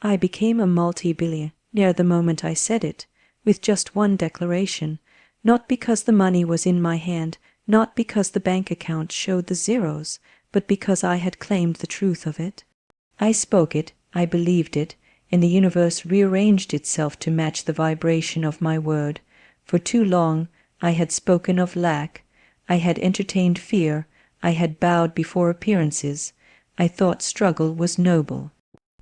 I became a multi-billionaire the moment I said it, with just one declaration, not because the money was in my hand, not because the bank account showed the zeros, but because I had claimed the truth of it. I spoke it, I believed it, and the universe rearranged itself to match the vibration of my word. For too long I had spoken of lack, I had entertained fear, I had bowed before appearances. I thought struggle was noble.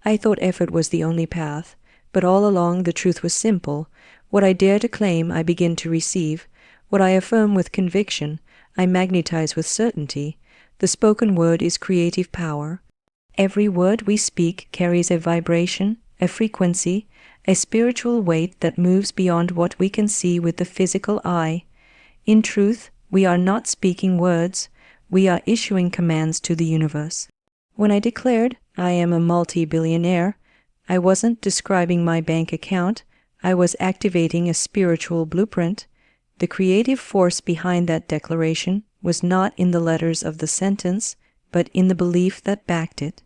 I thought effort was the only path, but all along the truth was simple. What I dare to claim, I begin to receive. What I affirm with conviction, I magnetize with certainty. The spoken word is creative power. Every word we speak carries a vibration, a frequency, a spiritual weight that moves beyond what we can see with the physical eye. In truth, we are not speaking words, we are issuing commands to the universe. When I declared, I am a multi-billionaire, I wasn't describing my bank account, I was activating a spiritual blueprint. The creative force behind that declaration was not in the letters of the sentence, but in the belief that backed it.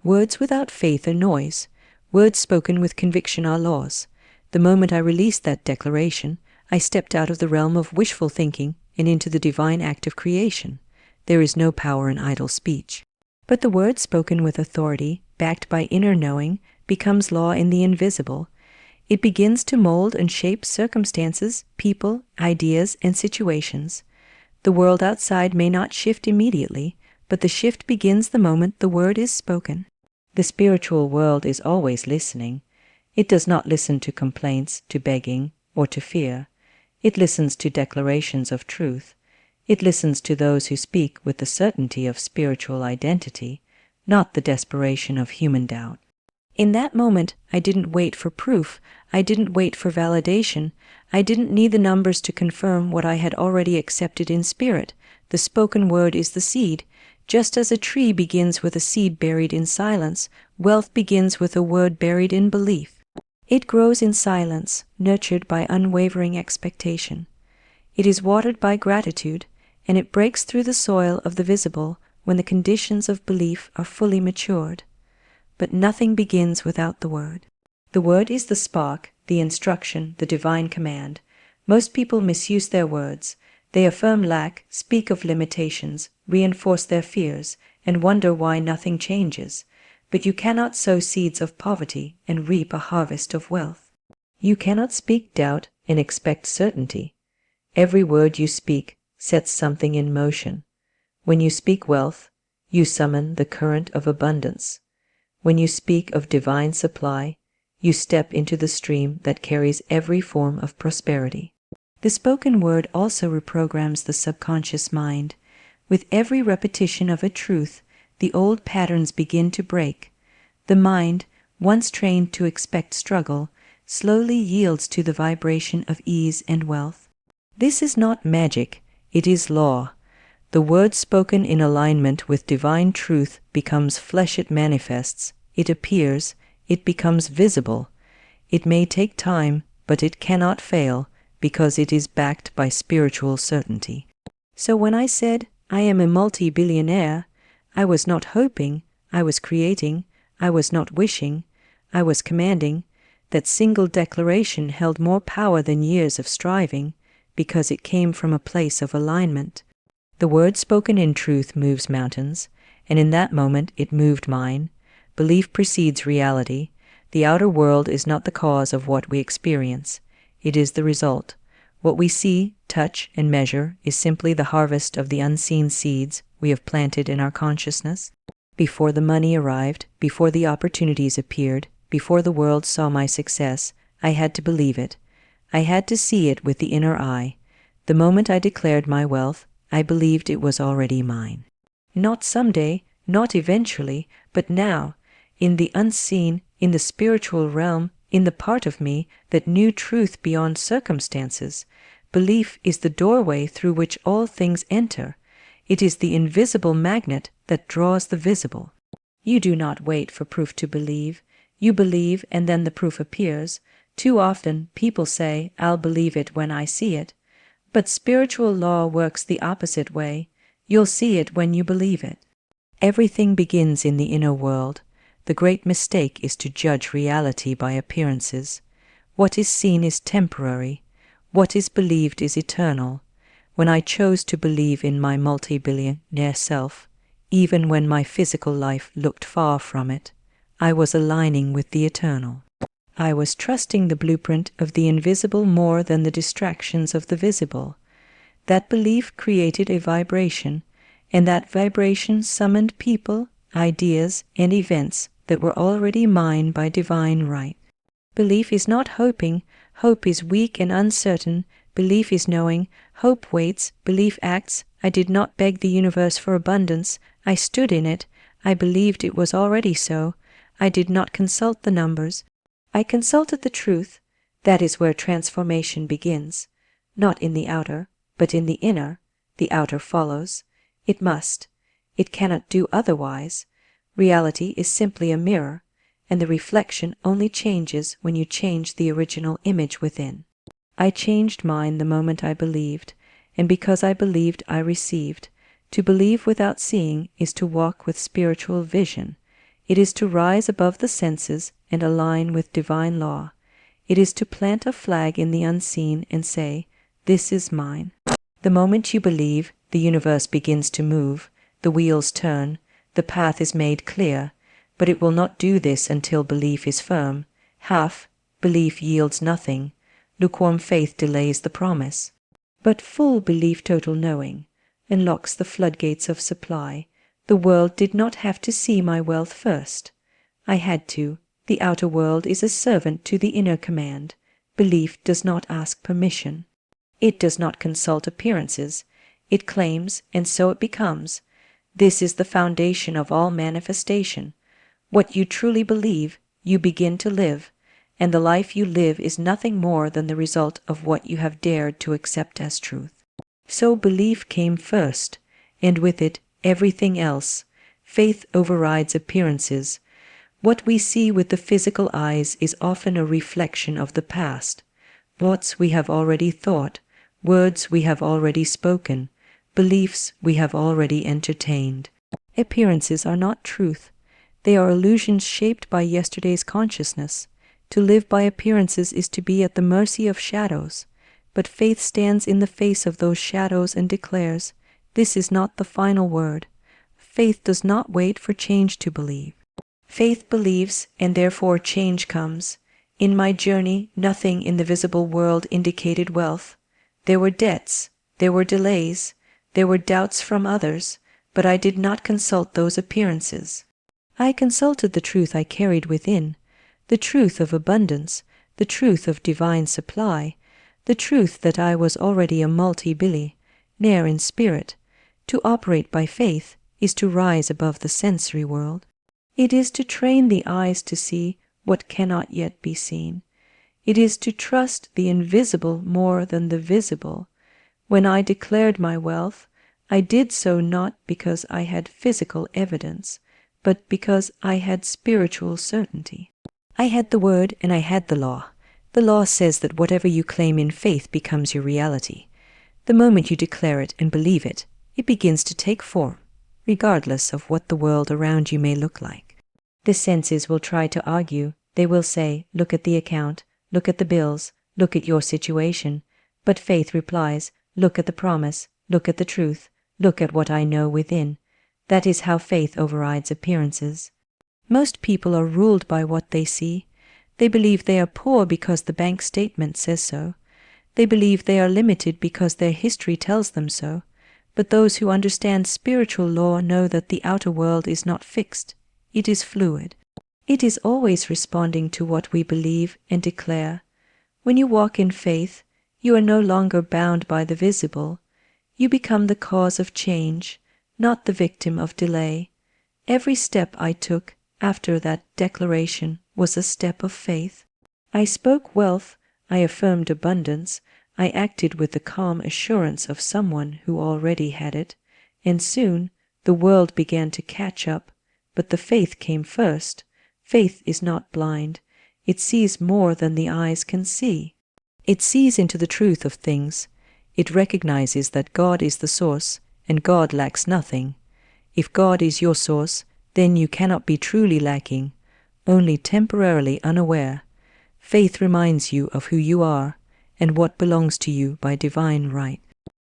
Words without faith are noise. Words spoken with conviction are laws. The moment I released that declaration, I stepped out of the realm of wishful thinking and into the divine act of creation. There is no power in idle speech. But the word spoken with authority, backed by inner knowing, becomes law in the invisible. It begins to mold and shape circumstances, people, ideas, and situations. The world outside may not shift immediately, but the shift begins the moment the word is spoken. The spiritual world is always listening. It does not listen to complaints, to begging, or to fear. It listens to declarations of truth. It listens to those who speak with the certainty of spiritual identity, not the desperation of human doubt. In that moment, I didn't wait for proof. I didn't wait for validation. I didn't need the numbers to confirm what I had already accepted in spirit. The spoken word is the seed. Just as a tree begins with a seed buried in silence, wealth begins with a word buried in belief. It grows in silence, nurtured by unwavering expectation. It is watered by gratitude, and it breaks through the soil of the visible when the conditions of belief are fully matured. But nothing begins without the word. The word is the spark, the instruction, the divine command. Most people misuse their words. They affirm lack, speak of limitations, reinforce their fears, and wonder why nothing changes. But you cannot sow seeds of poverty and reap a harvest of wealth. You cannot speak doubt and expect certainty. Every word you speak sets something in motion. When you speak wealth, you summon the current of abundance. When you speak of divine supply, you step into the stream that carries every form of prosperity. The spoken word also reprograms the subconscious mind. With every repetition of a truth, the old patterns begin to break. The mind, once trained to expect struggle, slowly yields to the vibration of ease and wealth. This is not magic, it is law. The word spoken in alignment with divine truth becomes flesh. It manifests, it appears, it becomes visible. It may take time, but it cannot fail, because it is backed by spiritual certainty. So when I said, I am a multi-billionaire, I was not hoping, I was creating, I was not wishing, I was commanding. That single declaration held more power than years of striving, because it came from a place of alignment. The word spoken in truth moves mountains, and in that moment it moved mine. Belief precedes reality. The outer world is not the cause of what we experience. It is the result. What we see, touch, and measure is simply the harvest of the unseen seeds we have planted in our consciousness. Before the money arrived, before the opportunities appeared, before the world saw my success, I had to believe it. I had to see it with the inner eye. The moment I declared my wealth, I believed it was already mine. Not someday, not eventually, but now, in the unseen, in the spiritual realm, in the part of me that knew truth beyond circumstances. Belief is the doorway through which all things enter. It is the invisible magnet that draws the visible. You do not wait for proof to believe. You believe, and then the proof appears. Too often people say, I'll believe it when I see it. But spiritual law works the opposite way. You'll see it when you believe it. Everything begins in the inner world. The great mistake is to judge reality by appearances. What is seen is temporary. What is believed is eternal. When I chose to believe in my multi-billionaire self, even when my physical life looked far from it, I was aligning with the eternal. I was trusting the blueprint of the invisible more than the distractions of the visible. That belief created a vibration, and that vibration summoned people, ideas, and events that were already mine by divine right. Belief is not hoping. Hope is weak and uncertain. Belief is knowing. Hope waits. Belief acts. I did not beg the universe for abundance. I stood in it. I believed it was already so. I did not consult the numbers. I consulted the truth. That is where transformation begins. Not in the outer, but in the inner. The outer follows. It must. It cannot do otherwise. Reality is simply a mirror, and the reflection only changes when you change the original image within. I changed mine the moment I believed, and because I believed I received. To believe without seeing is to walk with spiritual vision. It is to rise above the senses and align with divine law. It is to plant a flag in the unseen and say, "This is mine." The moment you believe, the universe begins to move, the wheels turn, the path is made clear, but it will not do this until belief is firm. Half belief yields nothing. Lukewarm faith delays the promise. But full belief, total knowing, unlocks the floodgates of supply. The world did not have to see my wealth first. I had to. The outer world is a servant to the inner command. Belief does not ask permission. It does not consult appearances. It claims, and so it becomes. This is the foundation of all manifestation. What you truly believe, you begin to live, and the life you live is nothing more than the result of what you have dared to accept as truth. So belief came first, and with it everything else. Faith overrides appearances. What we see with the physical eyes is often a reflection of the past. Thoughts we have already thought, words we have already spoken, beliefs we have already entertained. Appearances are not truth. They are illusions shaped by yesterday's consciousness. To live by appearances is to be at the mercy of shadows. But faith stands in the face of those shadows and declares, "This is not the final word." Faith does not wait for change to believe. Faith believes, and therefore change comes. In my journey, nothing in the visible world indicated wealth. There were debts, there were delays, there were doubts from others, but I did not consult those appearances. I consulted the truth I carried within, the truth of abundance, the truth of divine supply, the truth that I was already a multi-billionaire in spirit. To operate by faith is to rise above the sensory world. It is to train the eyes to see what cannot yet be seen. It is to trust the invisible more than the visible. When I declared my wealth, I did so not because I had physical evidence, but because I had spiritual certainty. I had the word and I had the law. The law says that whatever you claim in faith becomes your reality. The moment you declare it and believe it, it begins to take form, regardless of what the world around you may look like. The senses will try to argue. They will say, "Look at the account, look at the bills, look at your situation." But faith replies, "Look at the promise, look at the truth, look at what I know within." That is how faith overrides appearances. Most people are ruled by what they see. They believe they are poor because the bank statement says so. They believe they are limited because their history tells them so. But those who understand spiritual law know that the outer world is not fixed. It is fluid. It is always responding to what we believe and declare. When you walk in faith, you are no longer bound by the visible. You become the cause of change, not the victim of delay. Every step I took after that declaration was a step of faith. I spoke wealth, I affirmed abundance, I acted with the calm assurance of someone who already had it, and soon the world began to catch up, but the faith came first. Faith is not blind. It sees more than the eyes can see. It sees into the truth of things. It recognizes that God is the source, and God lacks nothing. If God is your source, then you cannot be truly lacking. only temporarily unaware. Faith reminds you of who you are and what belongs to you by divine right.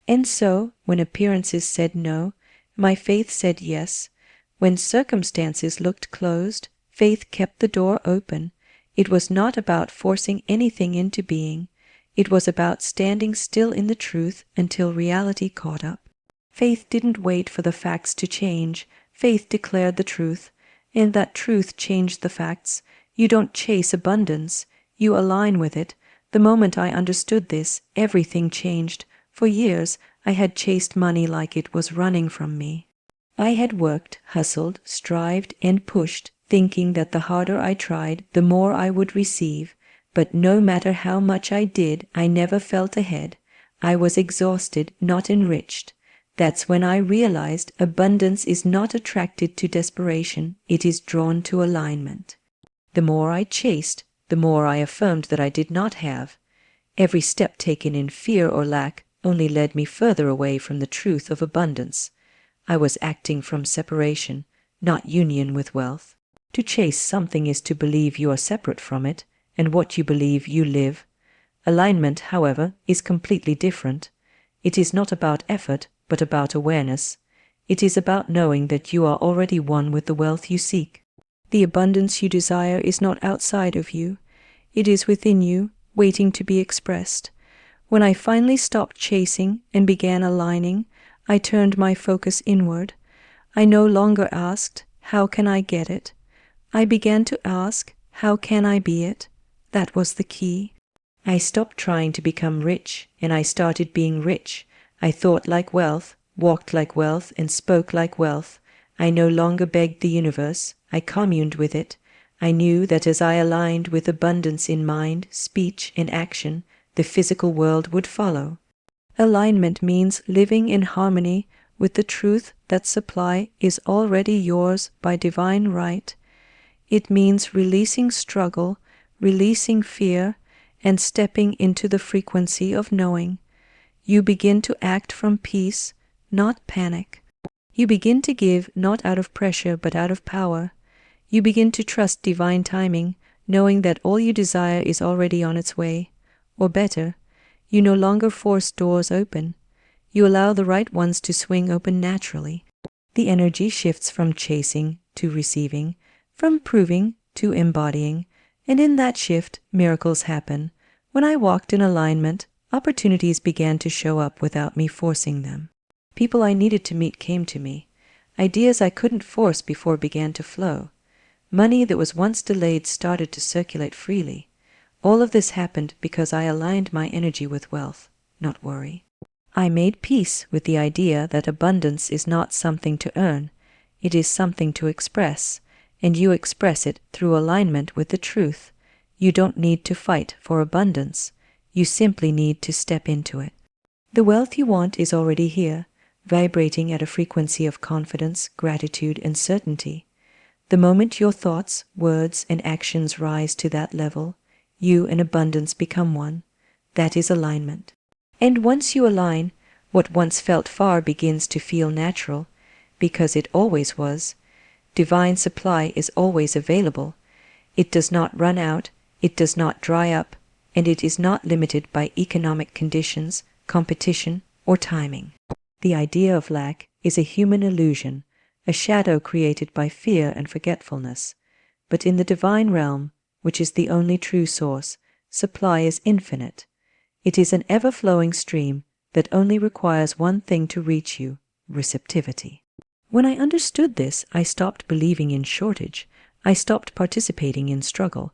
And so, when appearances said no, my faith said yes. When circumstances looked closed, faith kept the door open. It was not about forcing anything into being. It was about standing still in the truth until reality caught up. Faith didn't wait for the facts to change. Faith declared the truth, and that truth changed the facts. You don't chase abundance. You align with it. The moment I understood this, everything changed. For years, I had chased money like it was running from me. I had worked, hustled, strived, and pushed, thinking that the harder I tried, the more I would receive. But no matter how much I did, I never felt ahead. I was exhausted, not enriched. That's when I realized abundance is not attracted to desperation, it is drawn to alignment. The more I chased, the more I affirmed that I did not have. Every step taken in fear or lack only led me further away from the truth of abundance. I was acting from separation, not union with wealth. To chase something is to believe you are separate from it, and what you believe you live. Alignment, however, is completely different. It is not about effort, but about awareness. It is about knowing that you are already one with the wealth you seek. The abundance you desire is not outside of you. It is within you, waiting to be expressed. When I finally stopped chasing and began aligning, I turned my focus inward. I no longer asked, "How can I get it?" I began to ask, "How can I be it?" That was the key. I stopped trying to become rich, and I started being rich. I thought like wealth, walked like wealth, and spoke like wealth. I no longer begged the universe. I communed with it. I knew that as I aligned with abundance in mind, speech, and action, the physical world would follow. Alignment means living in harmony with the truth that supply is already yours by divine right. It means releasing struggle, releasing fear, and stepping into the frequency of knowing. You begin to act from peace, not panic. You begin to give not out of pressure but out of power. You begin to trust divine timing, knowing that all you desire is already on its way. Or better, you no longer force doors open. You allow the right ones to swing open naturally. The energy shifts from chasing to receiving, from proving to embodying, and in that shift, miracles happen. When I walked in alignment, opportunities began to show up without me forcing them. People I needed to meet came to me. Ideas I couldn't force before began to flow. Money that was once delayed started to circulate freely. All of this happened because I aligned my energy with wealth, not worry. I made peace with the idea that abundance is not something to earn. It is something to express, and you express it through alignment with the truth. You don't need to fight for abundance. You simply need to step into it. The wealth you want is already here, vibrating at a frequency of confidence, gratitude, and certainty. The moment your thoughts, words, and actions rise to that level, you and abundance become one. That is alignment. And once you align, what once felt far begins to feel natural, because it always was. Divine supply is always available. It does not run out, it does not dry up, and it is not limited by economic conditions, competition, or timing. The idea of lack is a human illusion, a shadow created by fear and forgetfulness. But in the divine realm, which is the only true source, supply is infinite. It is an ever-flowing stream that only requires one thing to reach you: receptivity. When I understood this, I stopped believing in shortage. I stopped participating in struggle.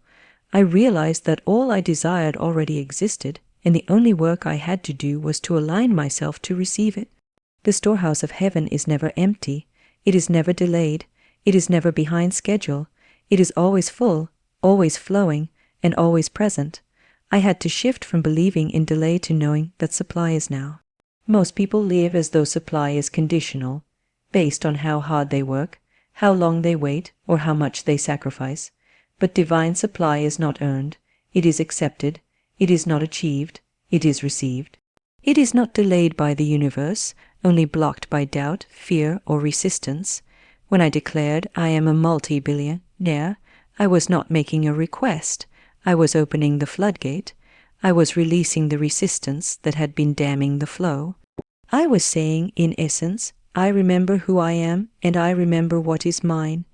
I realized that all I desired already existed, and the only work I had to do was to align myself to receive it. The storehouse of heaven is never empty. It is never delayed. It is never behind schedule. It is always full, always flowing, and always present. I had to shift from believing in delay to knowing that supply is now. Most people live as though supply is conditional, based on how hard they work, how long they wait, or how much they sacrifice. But divine supply is not earned. It is accepted. It is not achieved. It is received. It is not delayed by the universe, only blocked by doubt, fear, or resistance. When I declared I am a multi-billionaire, I was not making a request. I was opening the floodgate. I was releasing the resistance that had been damming the flow. I was saying, in essence, I remember who I am and I remember what is mine.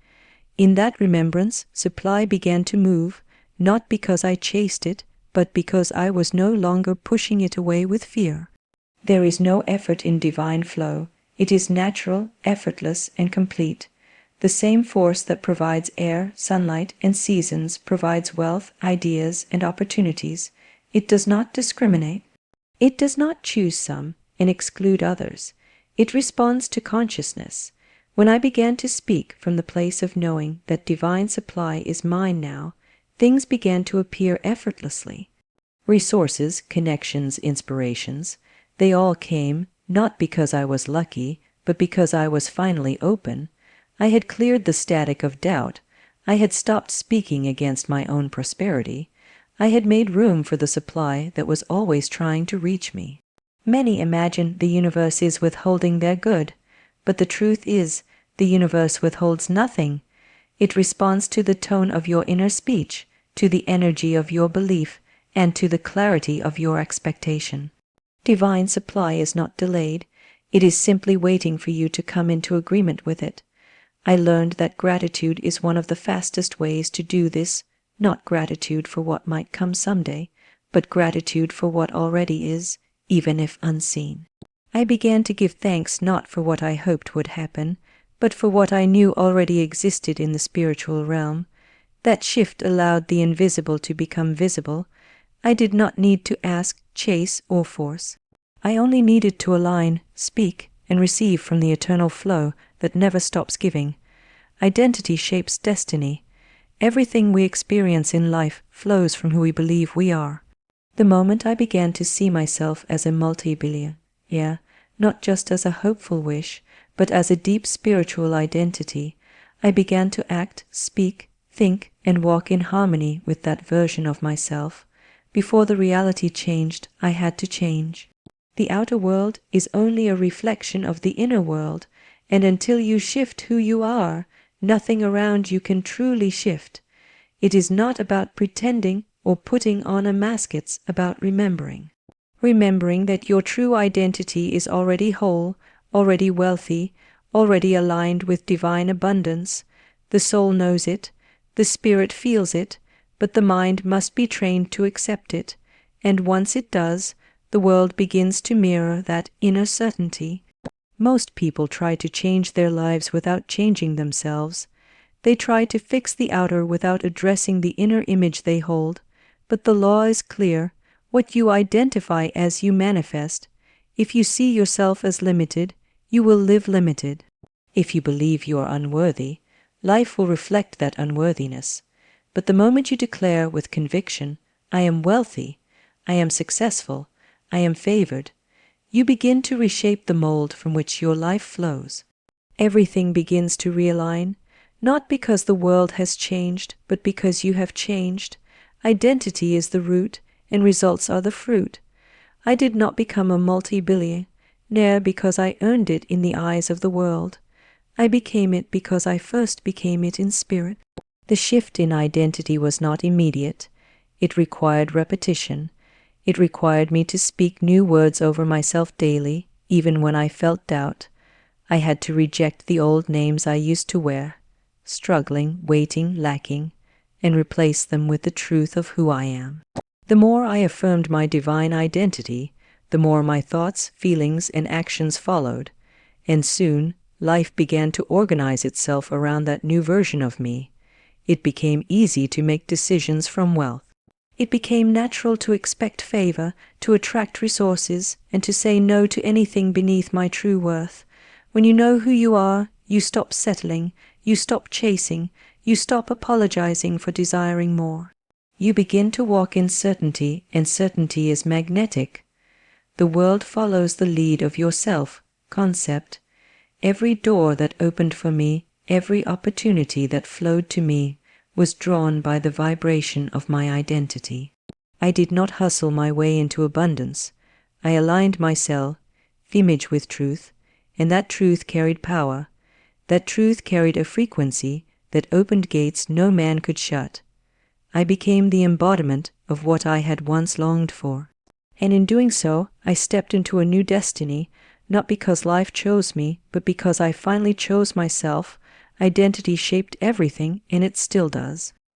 In that remembrance, supply began to move, not because I chased it, but because I was no longer pushing it away with fear. There is no effort in divine flow. It is natural, effortless, and complete. The same force that provides air, sunlight, and seasons provides wealth, ideas, and opportunities. It does not discriminate. It does not choose some and exclude others. It responds to consciousness. When I began to speak from the place of knowing that divine supply is mine now, things began to appear effortlessly. Resources, connections, inspirations, they all came, not because I was lucky, but because I was finally open. I had cleared the static of doubt. I had stopped speaking against my own prosperity. I had made room for the supply that was always trying to reach me. Many imagine the universe is withholding their good, but the truth is, the universe withholds nothing. It responds to the tone of your inner speech, to the energy of your belief, and to the clarity of your expectation. Divine supply is not delayed. It is simply waiting for you to come into agreement with it. I learned that gratitude is one of the fastest ways to do this, not gratitude for what might come someday, but gratitude for what already is, even if unseen. I began to give thanks not for what I hoped would happen, but for what I knew already existed in the spiritual realm. That shift allowed the invisible to become visible. I did not need to ask, chase, or force. I only needed to align, speak, and receive from the eternal flow that never stops giving. Identity shapes destiny. Everything we experience in life flows from who we believe we are. The moment I began to see myself as a multi-billionaire, not just as a hopeful wish, but as a deep spiritual identity, I began to act, speak, think, and walk in harmony with that version of myself. Before the reality changed, I had to change. The outer world is only a reflection of the inner world, and until you shift who you are, nothing around you can truly shift. It is not about pretending or putting on a mask, it's about remembering. Remembering that your true identity is already whole, already wealthy, already aligned with divine abundance. The soul knows it, the spirit feels it, but the mind must be trained to accept it, and once it does, the world begins to mirror that inner certainty. Most people try to change their lives without changing themselves. They try to fix the outer without addressing the inner image they hold, but the law is clear. What you identify as you manifest. If you see yourself as limited, you will live limited. If you believe you are unworthy, life will reflect that unworthiness. But the moment you declare with conviction, I am wealthy, I am successful, I am favored, you begin to reshape the mold from which your life flows. Everything begins to realign, not because the world has changed, but because you have changed. Identity is the root, and results are the fruit. I did not become a multi-billionaire because I earned it in the eyes of the world. I became it because I first became it in spirit. The shift in identity was not immediate. It required repetition. It required me to speak new words over myself daily, even when I felt doubt. I had to reject the old names I used to wear, struggling, waiting, lacking, and replace them with the truth of who I am. The more I affirmed my divine identity, the more my thoughts, feelings, and actions followed, and soon life began to organize itself around that new version of me. It became easy to make decisions from wealth. It became natural to expect favor, to attract resources, and to say no to anything beneath my true worth. When you know who you are, you stop settling, you stop chasing, you stop apologizing for desiring more. You begin to walk in certainty, and certainty is magnetic. The world follows the lead of your self-concept. Every door that opened for me, every opportunity that flowed to me, was drawn by the vibration of my identity. I did not hustle my way into abundance. I aligned my self-image with truth, and that truth carried power. That truth carried a frequency that opened gates no man could shut. I became the embodiment of what I had once longed for. And in doing so, I stepped into a new destiny, not because life chose me, but because I finally chose myself. Identity shaped everything, and it still does.